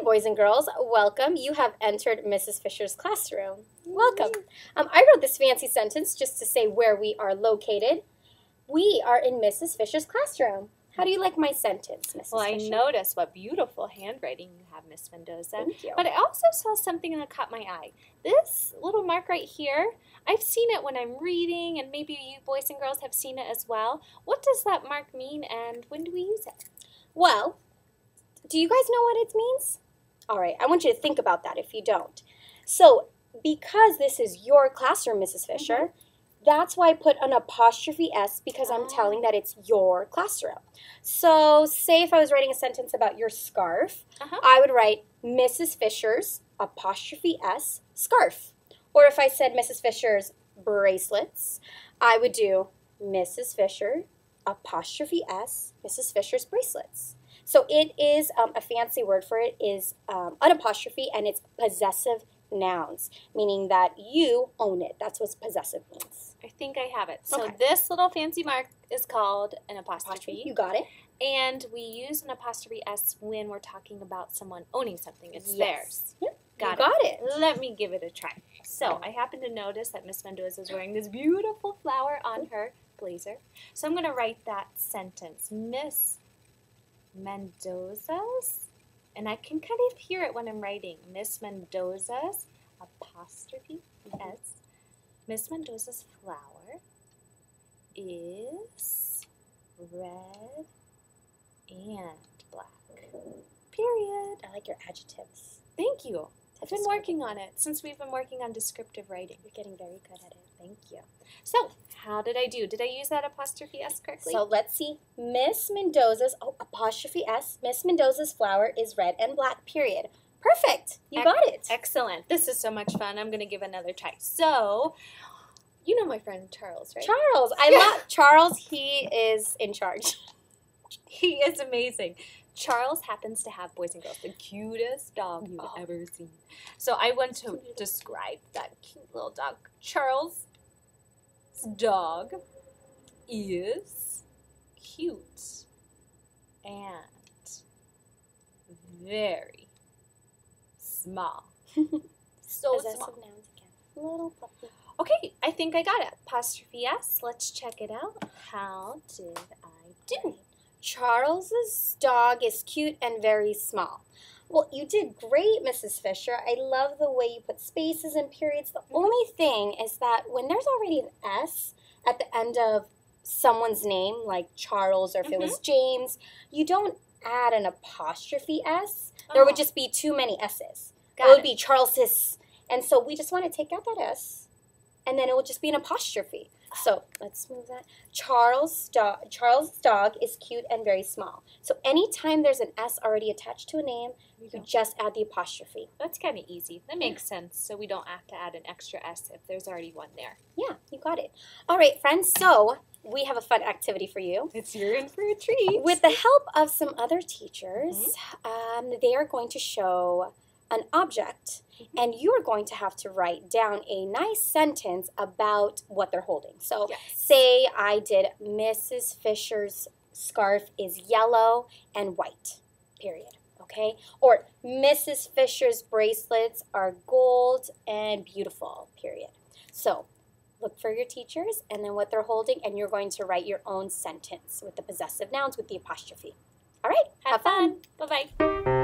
boys and girls. Welcome. You have entered Mrs. Fisher's classroom. Welcome. I wrote this fancy sentence just to say where we are located. We are in Mrs. Fisher's classroom. How do you like my sentence, Mrs. Well, Fisher? I noticed what beautiful handwriting you have, Miss Mendoza. Thank you. But I also saw something that caught my eye. This little mark right here, I've seen it when I'm reading, and maybe you boys and girls have seen it as well. What does that mark mean, and when do we use it? Well, do you guys know what it means? All right, I want you to think about that if you don't. So, because this is your classroom, Mrs. Fisher, that's why I put an apostrophe S, because I'm telling that it's your classroom. So, say if I was writing a sentence about your scarf, I would write Mrs. Fisher's apostrophe S scarf. Or if I said Mrs. Fisher's bracelets, I would do Mrs. Fisher apostrophe S, Mrs. Fisher's bracelets. So it is a fancy word for it is an apostrophe, and it's possessive nouns, meaning that you own it. That's what possessive means. I think I have it. So this little fancy mark is called an apostrophe. You got it. And we use an apostrophe S when we're talking about someone owning something. It's theirs. Yep. Got it. Let me give it a try. So I happen to notice that Miss Mendoza is wearing this beautiful flower on her blazer. So I'm going to write that sentence. Miss Mendoza's, and I can kind of hear it when I'm writing. Miss Mendoza's apostrophe S. Miss Mendoza's flower is red and black. Period. I like your adjectives. Thank you. I've been working on it since we've been working on descriptive writing. You're getting very good at it. Thank you. So, how did I do? Did I use that apostrophe S correctly? So let's see. Miss Mendoza's, apostrophe S, Miss Mendoza's flower is red and black, period. Perfect. You got it. Excellent. This is so much fun. I'm going to give another try. So, you know my friend Charles, right? Charles. I love Charles. He is in charge. He is amazing. Charles happens to have, boys and girls, the cutest dog you've ever seen. So I want to describe that cute little dog. Charles' dog is cute and very small. So small. Nouns again. Little puppy. Okay, I think I got it. Apostrophe S. Let's check it out. How did I do? Charles's dog is cute and very small. Well, you did great, Mrs. Fisher. I love the way you put spaces and periods. The only thing is that when there's already an S at the end of someone's name, like Charles, or if it was James, you don't add an apostrophe S. There would just be too many S's. It would be Charles's. And so we just want to take out that S, and then it will just be an apostrophe. So let's move that. Charles' dog is cute and very small. So anytime there's an S already attached to a name, you just add the apostrophe. That's kind of easy. That makes sense. So we don't have to add an extra S if there's already one there. Yeah, you got it. All right, friends. So we have a fun activity for you. You're in for a treat. With the help of some other teachers, they are going to show an object, and you are going to have to write down a nice sentence about what they're holding. So say I did Mrs. Fisher's scarf is yellow and white, period, okay? Or Mrs. Fisher's bracelets are gold and beautiful, period. So look for your teachers and then what they're holding, and you're going to write your own sentence with the possessive nouns with the apostrophe. All right, have fun. Bye-bye.